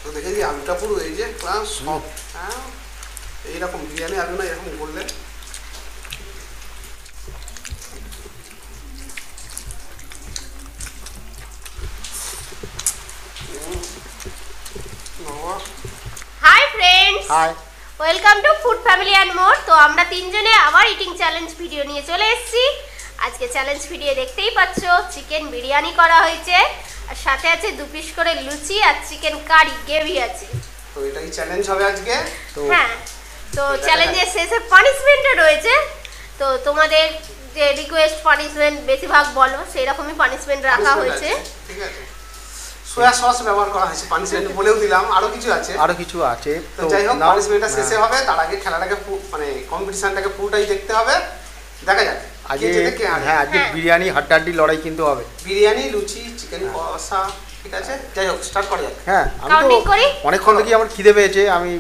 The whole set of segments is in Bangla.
তো দেখেছি আলুটা পুরো এই যে প্লাস সব হ্যাঁ এইরকম বিরিয়ানি আলু না এরকম করলে hi friends, hi, welcome to food family and more. তো আমরা তিনজনে আবার ইটিং চ্যালেঞ্জ ভিডিও নিয়ে চলে এসেছি। আজকে চ্যালেঞ্জ ভিডিও দেখতেই পাচ্ছ, চিকেন বিরিয়ানি করা হয়েছে আর সাথে আছে 2 পিস করে লুচি আর চিকেন কারি গ্রেভি আছে। তো এটাই চ্যালেঞ্জ হবে আজকে। তো হ্যাঁ, তো চ্যালেঞ্জের শেষে পানিশমেন্টও রয়েছে। তো তোমাদের যে রিকোয়েস্ট পানিশমেন্ট বেশিরভাগ বলো, সেই রকমই পানিশমেন্ট রাখা হয়েছে। ঠিক আছে, সোয়া সস ব্যবহার করা হয়েছে, পানিশমেন্ট বলেও দিলাম, আরো কিছু আছে। তো যাই হোক, পানিশমেন্টটা শেষে হবে, তার আগে খেলাটাকে মানে কম্পিটিশনটাকে পুরোটাই দেখতে হবে। দেখা যাক আজকে আজকে বিরিয়ানি হাড্ডাহাড্ডি লড়াই কিন্তু হবে। বিরিয়ানি, লুচি, চিকেন কষা, ঠিক আছে। যাই হোক, স্টার্ট করা যাক। হ্যাঁ, আমি কাউন্টিং তো করি। অনেকক্ষণ থেকে আমার খিদে পেয়েছে, আমি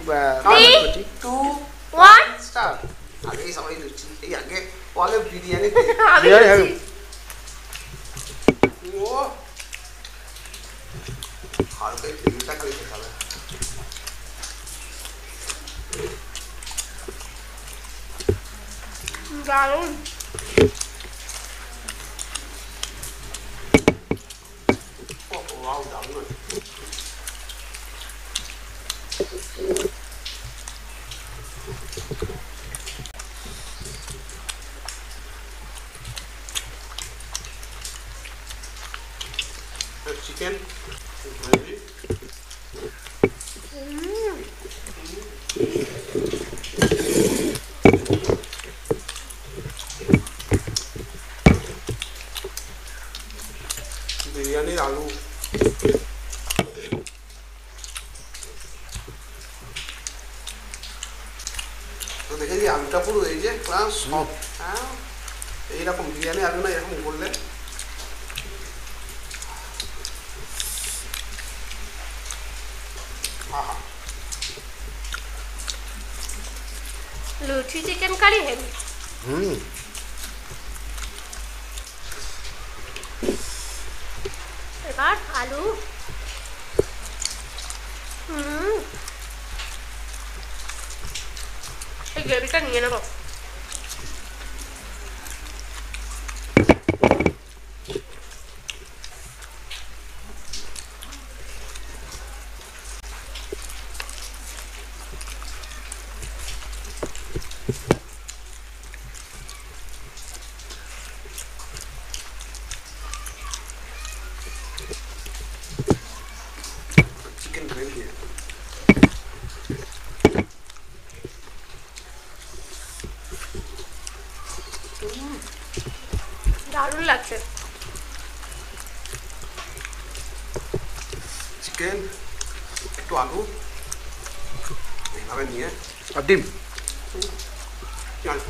3, 2, 1 স্টার্ট। আগে সবাই লুচি, এই আগে বলে বিরিয়ানি। আমি বিরিয়ানি লুচি। ও হালকা তেলটা খালি খেতে হবে। দারুণ। ও ওয়াও, দারুণ। চিকেন বিরিয়ানির আলু, তো দেখেছি আলুটা পুরো এই যে প্লাস সব হ্যাঁ এইরকম বিরিয়ানি আলু না এরকম করলে আহা। লুচি চিকেন কারি হেভি। এবার আলু। এই গ্রেভিটা নিয়ে নেবো। চিকেন গ্রেভি দারুণ লাগছে। চিকেন, একটু আলু এইভাবে নিয়ে আর ডিম। চল।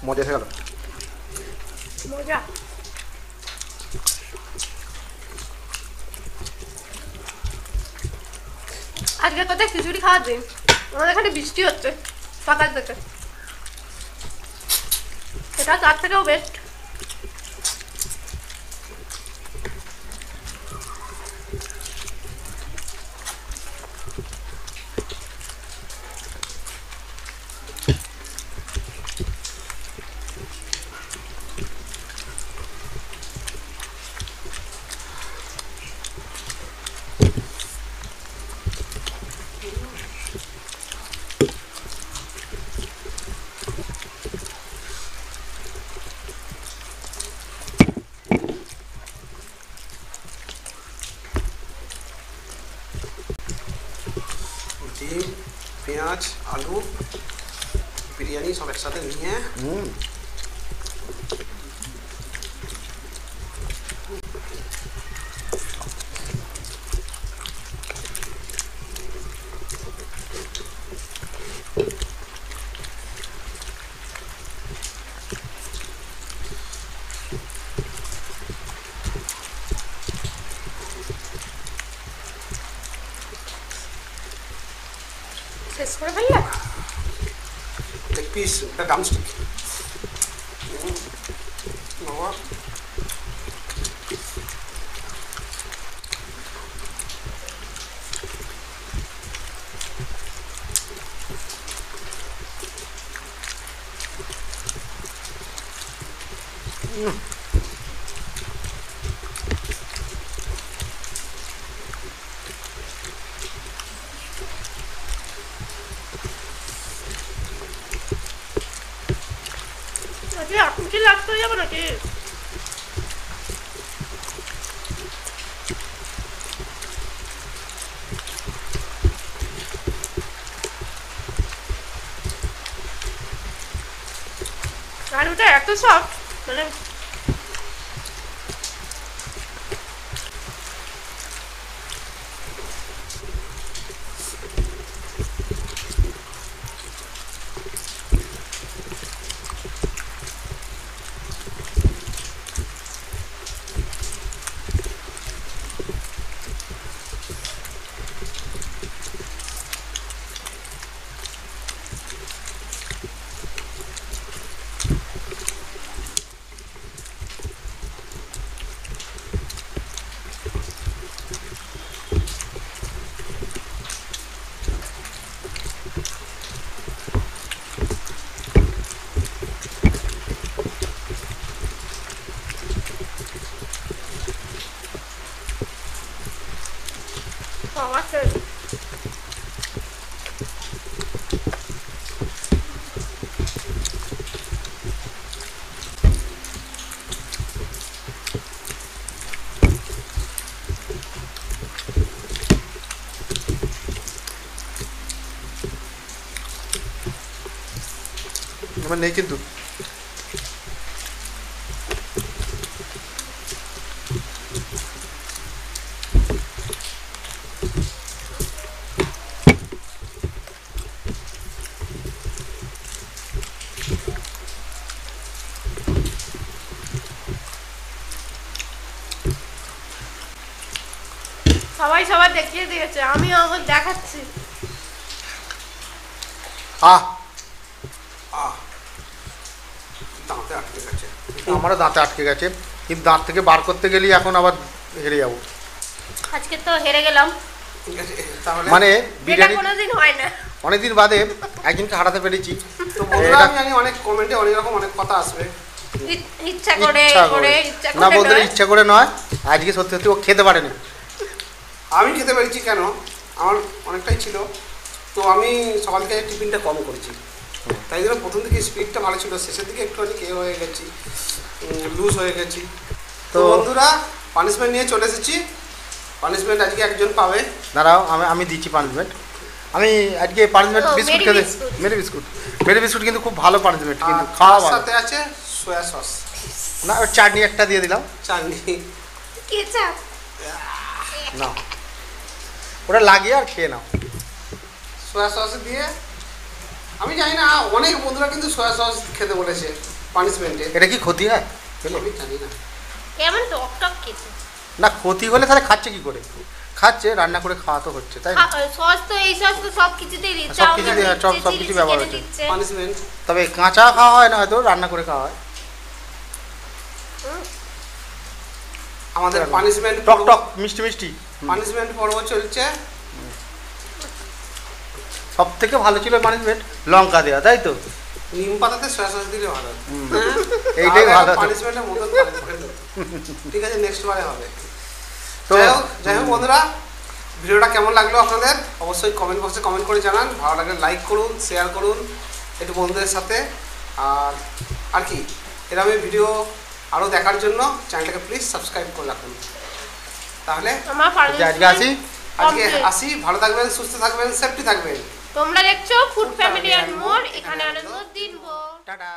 মজা হয়ে গেল। মজা। আজকে তোদের খিচুড়ি খাওয়ার দিন। আমাদের এখানে বৃষ্টি হচ্ছে সকাল থেকে। এটা তার থেকেও বেস্ট। ডিম, পেঁয়াজ, আলু, বিরিয়ানি সব একসাথে নিয়ে শেষ করে ফেললে লেগ পিস, একটা ড্রামস্টিক। বাবা এখন কি লাস্ট হয়ে যাবে নাকি? আর ওটা এত সফট, মানে আমার নেই কিন্তু। সবাই সবার দেখিয়ে দিয়েছে, আমি আমার দেখাচ্ছি। আহ দাঁতে আটকে গেছে। আমারও দাঁতে আটকে গেছে, কিন্তু দাঁত থেকে বার করতে গেলেই এখন আবার হেরে যাবো। আজকে তো হেরে গেলাম, ঠিক আছে, তাহলে মানে এটা বিরিয়ানি কোনোদিন হয় না। অনেকদিন বাদে একজনকে হারাতে পেরেছি। তো বন্ধুরা আমি জানি অনেক কমেন্টে অনেক রকম অনেক কথা আসবে। ইচ্ছা করে না বন্ধুরা, ইচ্ছা করে নয়, আজকে সত্যি সত্যি ও খেতে পারেনি। আমি খেতে পেরেছি কেন, আমার অনেকটাই ছিল, তো আমি সকাল থেকে টিফিনটা কম করেছি, তাই জন্য প্রথম দিকে স্পিডটা ভালো ছিল, শেষের দিকে একটু অনেক হয়ে গেছি, লুজ হয়ে গেছি। তো বন্ধুরা পানিশমেন্ট নিয়ে চলে এসেছি। পানিশমেন্ট আজকে একজন পাবে। দাঁড়াও, আমি দিচ্ছি পানিশমেন্ট। আমি আজকে পানিশমেন্ট বিস্কুট খেতে, মেরি বিস্কুট কিন্তু খুব ভালো পানিশমেন্ট, কিন্তু খাওয়া ভালো। সাথে আছে সয়া সস, না চাটনি একটা দিয়ে দিলাম। চাটনি কেচাপ না, ওটা লাগিয়ে আর খেয়ে নাও। সয়া সস দিয়ে, আমি জানি না, অনেক বন্ধুরা কিন্তু সয়া সস খেতে বলেছে পানিশমেন্টে। এটা কি ক্ষতি হয়? আমি জানি না, কেমন টক টক খেতে। না ক্ষতি হলে তাহলে খাচ্ছে কি করে? খাচ্ছে, রান্না করে খাওয়া তো হচ্ছে, তাই না? সস তো এই সস তো সব কিছুতেই দিচ্ছে, সবকিছুতে সবকিছু ব্যবহার হচ্ছে পানিশমেন্ট। তবে কাঁচা খাওয়া হয় না, হয়তো রান্না করে খাওয়া হয়। আমাদের পানিশমেন্ট টক টক মিষ্টি মিষ্টি পানিশমেন্ট পর্ব চলছে। সব থেকে ভালো ছিল পানিশমেন্ট লঙ্কা দেওয়া, তাই তো? নিম পাতাতে সয়া সস দিলে ভালো, এইটাই ভালো। পানিশমেন্টের মতো। ঠিক আছে, নেক্সট বারে হবে। তো যাই হোক বন্ধুরা, ভিডিওটা কেমন লাগলো আপনাদের অবশ্যই কমেন্ট বক্সে কমেন্ট করে জানান। ভালো লাগলে লাইক করুন, শেয়ার করুন একটু বন্ধুদের সাথে। আর কি এরকম ভিডিও আরও দেখার জন্য চ্যানেলটাকে প্লিজ সাবস্ক্রাইব করে রাখুন। তাহলে আজকে আসি, ভালো থাকবেন, সুস্থ থাকবেন, সেফটি থাকবেন। তোমরা দেখছো ফুড ফ্যামিলি অ্যান্ড মোর, এখানে আনন্দ দিন। টাটা।